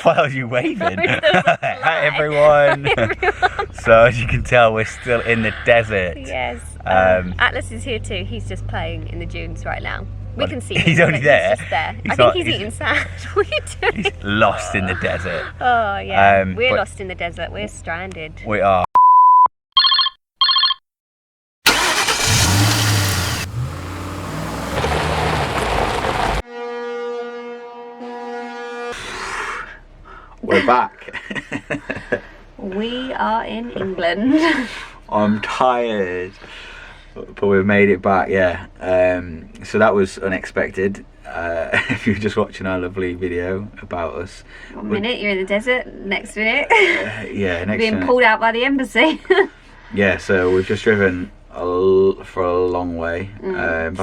Why are you waving? Hi everyone. So as you can tell, we're still in the desert. Yes. Atlas is here too. He's just playing in the dunes right now. We can see him. He's only there. He's just there. He's I think he's eating sand. What are you doing? He's lost in the desert. Oh yeah. We're lost in the desert. We're stranded. We are. We're back. We are in England. I'm tired, but we've made it back. Yeah. So that was unexpected. If you're just watching our lovely video about us. 1 minute you're in the desert. Next minute. Yeah. Next being minute. pulled out by the embassy. Yeah. So we've just driven for a long way.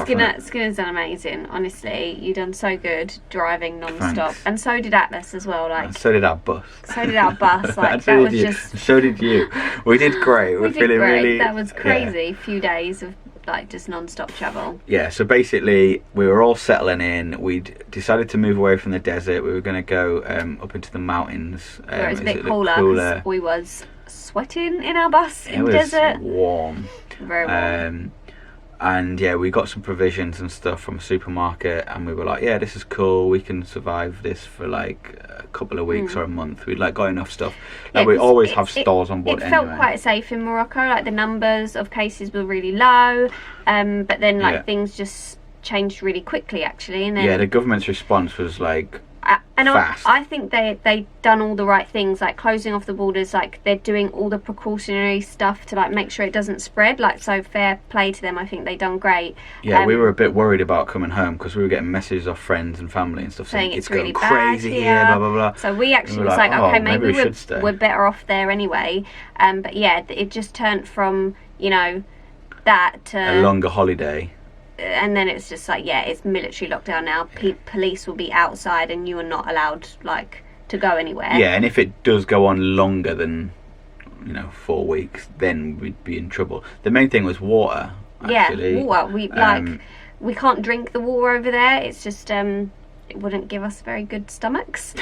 Skinner's done amazing. Honestly, you done so good driving non-stop. Thanks. And so did Atlas as well. Like, And so did our bus. so did our bus. Like So that did was you. just. So did you. We did great. We We're did feeling great. really. That was crazy. Few days of like just non-stop travel. Yeah. So basically, we were all settling in. We'd decided to move away from the desert. We were going to go up into the mountains. Where it's a as bit it looked cooler because we was sweating in our bus in the desert. It was warm. Very warm. And yeah, we got some provisions and stuff from a supermarket, and we were like, yeah, this is cool, we can survive this for like a couple of weeks or a month. We'd like got enough stuff. Like, we always have stores on board. It felt quite safe in Morocco. Like the numbers of cases were really low, but then like things just changed really quickly actually. And then the government's response was like fast. I think they done all the right things, like closing off the borders. Like they're doing all the precautionary stuff to like make sure it doesn't spread. Like, so fair play to them. I think they done great. Yeah, we were a bit worried about coming home because we were getting messages off friends and family and stuff saying it's really going crazy here, blah blah blah. So we actually was like, okay, maybe we're better off there anyway. But yeah, it just turned from that to a longer holiday. And then it's just like, yeah, it's military lockdown now. Police will be outside and you are not allowed like to go anywhere. Yeah, and if it does go on longer than 4 weeks, then we'd be in trouble. The main thing was water, actually. Yeah, water. We can't drink the water over there. It's just it wouldn't give us very good stomachs.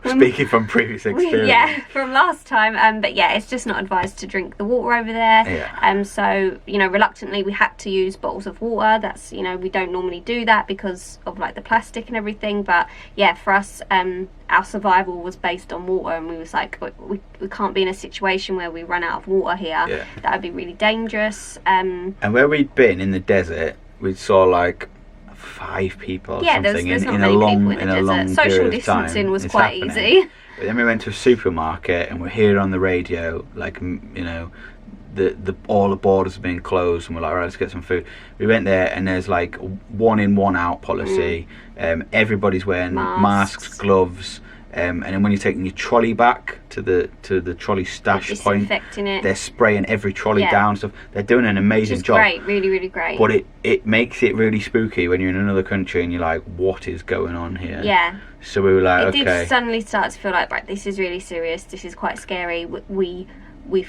Speaking from previous experience. Yeah, from last time. But yeah, it's just not advised to drink the water over there. Yeah. So reluctantly we had to use bottles of water. That's we don't normally do that because of like the plastic and everything. But yeah, for us, our survival was based on water, and we was like, we can't be in a situation where we run out of water here. Yeah. That would be really dangerous. And where we'd been in the desert, we saw like 5 people or something there's in not a many long people in a long desert. Social period of time. distancing was It's quite happening. easy. But then we went to a supermarket and we're hearing on the radio like the all the borders have been closed, and we're like, right, let's get some food. We went there and there's like 1 in 1 out policy. Everybody's wearing masks, gloves. And then when you're taking your trolley back to the trolley stash point, they're spraying every trolley down. Stuff. They're doing an amazing job. Great, really, really great. But it makes it really spooky when you're in another country and you're like, what is going on here? Yeah. So we were like, it did suddenly start to feel like, right, this is really serious. This is quite scary. We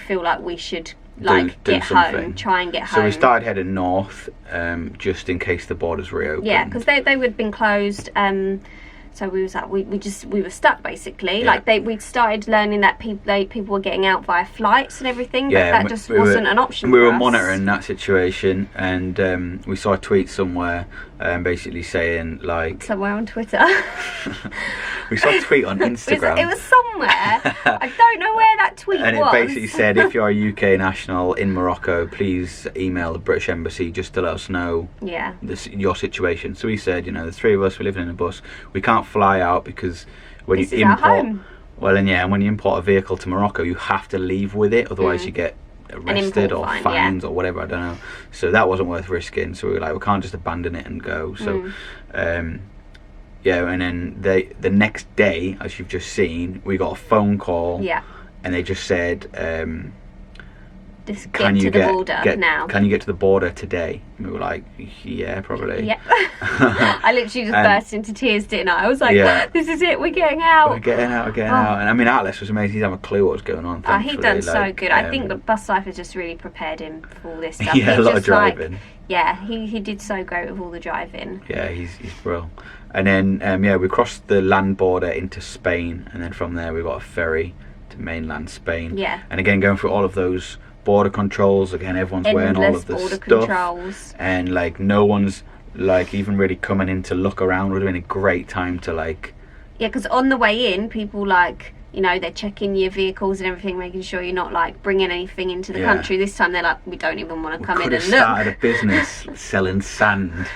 feel like we should get home, try and get home. So we started heading north, just in case the borders reopened. Yeah, because they would have been closed. So we was like, we were stuck basically. Yeah. Like we'd started learning that people were getting out via flights and everything. But that just wasn't an option. We for were us. monitoring that situation, and we saw a tweet somewhere, basically saying like somewhere on Twitter. We saw a tweet on Instagram. It was somewhere. I don't know where that tweet was. And it basically said, if you're a UK national in Morocco, please email the British Embassy just to let us know your situation. So we said, the 3 of us, we're living in a bus. We can't fly out because when you import, and when you import a vehicle to Morocco, you have to leave with it, otherwise you get arrested or fines or whatever, I don't know. So that wasn't worth risking. So we were like, we can't just abandon it and go. So and then the next day, as you've just seen, we got a phone call. Yeah. And they just said, can you get to the border today? And we were like, yeah, probably. Yeah. I literally just burst into tears, didn't I? I was like, this is it, we're getting out. We're getting out. And I mean, Atlas was amazing. He didn't have a clue what was going on. He'd done so good. I think that Buslife has just really prepared him for all this stuff. Yeah, a lot of driving. He did so great with all the driving. Yeah, he's brilliant. And then we crossed the land border into Spain, and then from there we got a ferry to mainland Spain. Yeah. And again, going through all of those border controls, again, everyone's wearing all of the border stuff, controls. And like no one's like even really coming in to look around. Would have been a great time to like. Yeah, because on the way in, people like, you know, they're checking your vehicles and everything, making sure you're not like bringing anything into the country. This time they're like, we don't even want to come in and look. We could have started a business selling sand.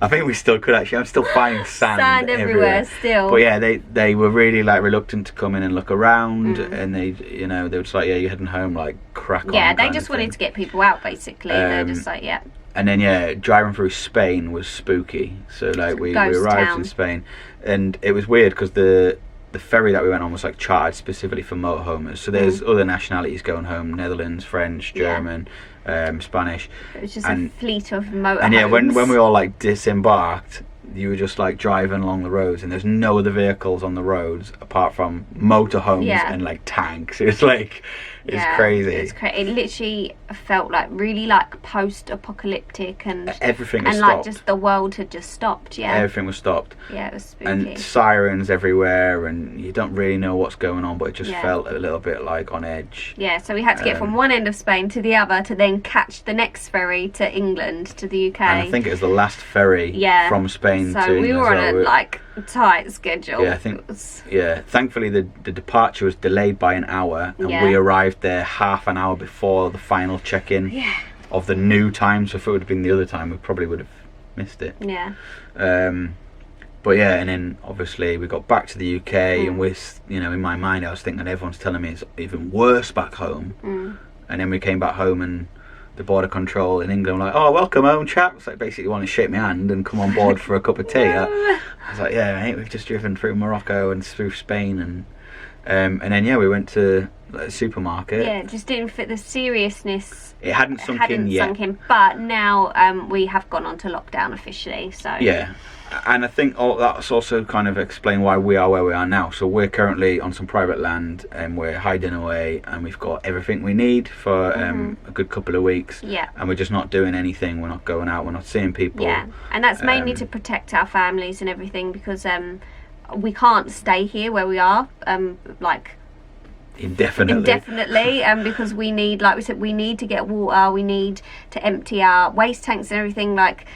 I think we still could actually. I'm still finding sand everywhere still. But yeah, they were really like reluctant to come in and look around, and they were just like, yeah, you're heading home, like crack on. Yeah, they just wanted to get people out basically. They're just like, yeah. And then driving through Spain was spooky. So like we arrived in Spain, and it was weird because the ferry that we went on was like chartered specifically for motorhomers. So there's other nationalities going home: Netherlands, French, German, Spanish. It was just a fleet of motorhomes. And yeah, when we all like disembarked, you were just like driving along the roads, and there's no other vehicles on the roads apart from motorhomes and like tanks. It's like. It's crazy. It's it literally felt like really like post-apocalyptic, and everything was stopped. And like just the world had just stopped. Yeah, everything was stopped. Yeah, it was spooky. And sirens everywhere, and you don't really know what's going on, but it just felt a little bit like on edge. Yeah, so we had to get from one end of Spain to the other to then catch the next ferry to England, to the UK. And I think it was the last ferry from Spain to England. So we were on a like tight schedule. Yeah, I think. Yeah, thankfully the departure was delayed by an hour, and we arrived there half an hour before the final check-in of the new time. So if it would have been the other time, we probably would have missed it. Yeah. But yeah, and then obviously we got back to the UK, and in my mind I was thinking everyone's telling me it's even worse back home. And then we came back home, and the border control in England were like, "Oh, welcome home, chaps." Like basically want to shake my hand and come on board for a cup of tea. I was like, "Yeah, mate, we've just driven through Morocco and through Spain, and then we went to a supermarket." Yeah, it just didn't fit the seriousness. It hadn't sunk in yet. But now we have gone on to lockdown officially. So yeah. And I think that's also kind of explain why we are where we are now. So we're currently on some private land, and we're hiding away, and we've got everything we need for a good couple of weeks. Yeah. And we're just not doing anything. We're not going out. We're not seeing people. Yeah. And that's mainly to protect our families and everything, because we can't stay here where we are, indefinitely, because we need, like we said, we need to get water. We need to empty our waste tanks and everything. Like,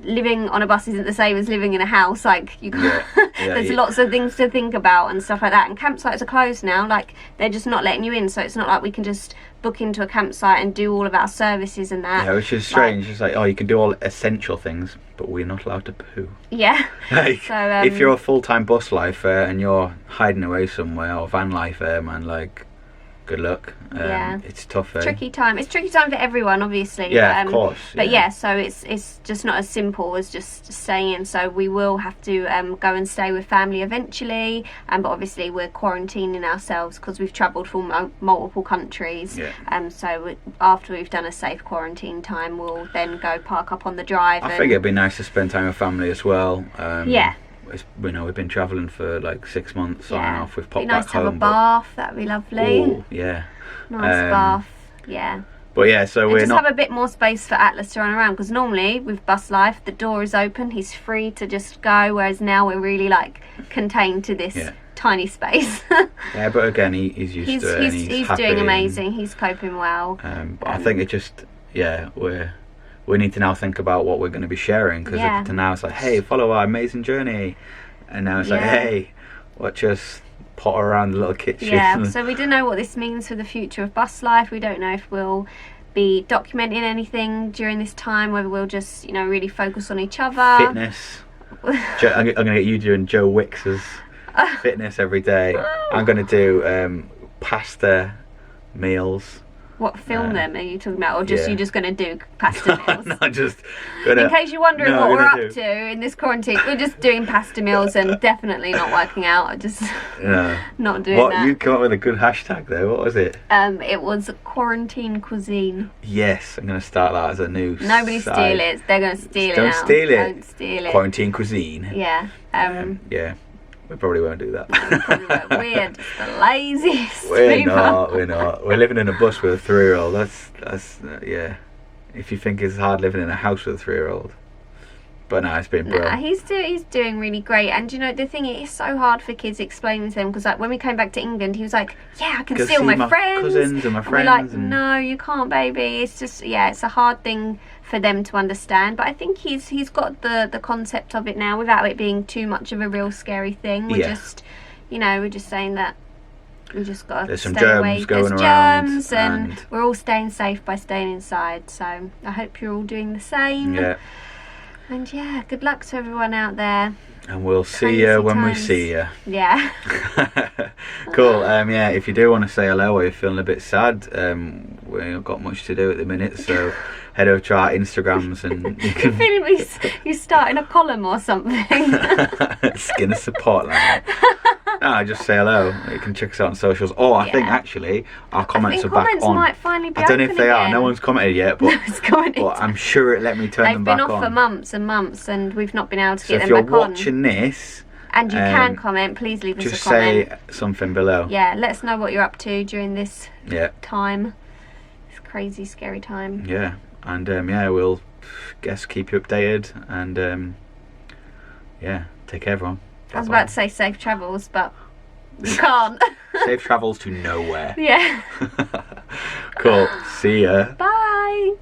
living on a bus isn't the same as living in a house. Like, you can't, there's lots of things to think about and stuff like that, and campsites are closed now. Like, they're just not letting you in, so it's not like we can just book into a campsite and do all of our services and that. Yeah, which is strange. It's like, you can do all essential things, but we're not allowed to poo. Yeah. Like, so, if you're a full-time bus lifer and you're hiding away somewhere, or van lifer, man, like, good luck. It's tough. Tricky time. It's tricky time for everyone, obviously. Yeah, of course. But so it's just not as simple as just staying in. So we will have to go and stay with family eventually. But obviously we're quarantining ourselves because we've travelled from multiple countries. Yeah. So after we've done a safe quarantine time, we'll then go park up on the drive. I think it'd be nice to spend time with family as well. Yeah. We've been travelling for like 6 months on and off. We've popped back home. It'd be nice to have a bath. That'd be lovely. Ooh, yeah. Nice bath. Yeah. But yeah, so we're just have a bit more space for Atlas to run around, because normally with Buslife the door is open, he's free to just go, whereas now we're really like contained to this tiny space. Yeah, but again, he's used to it, and he's happy, doing amazing. He's coping well. But I think it just we need to now think about what we're going to be sharing, because to now it's like, hey, follow our amazing journey, and now it's like, hey, watch us potter around the little kitchen. Yeah, so we don't know what this means for the future of Buslife. We don't know if we'll be documenting anything during this time, whether we'll just really focus on each other. Fitness. I'm going to get you doing Joe Wicks's fitness every day. I'm going to do pasta meals. What, film them are you talking about, or just you're just going to do pasta meals? No, just gonna, in case you're wondering what we're up to in this quarantine, we're just doing pasta meals and definitely not working out. Just not doing that. You come up with a good hashtag there. What was it? It was quarantine cuisine. Yes, I'm going to start that as a new Nobody side. Steal it. They're going to steal Don't it now. Steal it. Don't steal it. Quarantine cuisine. Yeah. Yeah. We probably won't do that. We're just the laziest. We're not. We're living in a bus with a 3-year-old. That's If you think it's hard living in a house with a 3-year-old, But no, it's been brilliant. He's doing really great. And you know, the thing is, it's so hard for kids explaining to them, because like when we came back to England, he was like, yeah, I can see all my friends, cousins and my friends. We're like, no, you can't, baby. It's just, it's a hard thing for them to understand. But I think he's got the concept of it now without it being too much of a real scary thing. We're just, we're just saying that we just got to stay away. There's germs, and we're all staying safe by staying inside. So I hope you're all doing the same. Yeah. And good luck to everyone out there. And we'll see you when we see you. Yeah. Cool. If you do want to say hello or you're feeling a bit sad, we haven't got much to do at the minute, so head over to our Instagrams and you can... You're feeling you starting a column or something. Skin a support line. No, just say hello. You can check us out on socials. Oh, I think actually our comments are back on. Comments might finally be I don't know if they again. are. No one's commented yet, but, I'm sure it let me turn them back on. They've been off for months and months, and we've not been able to get them back on. So if you're watching this, and you can comment, please leave us a comment. Just say something below. Yeah, let us know what you're up to during this time. This crazy, scary time. Yeah, and we'll keep you updated, and take care, everyone. I was about to say safe travels, but you can't. Safe travels to nowhere. Yeah. Cool. See ya. Bye.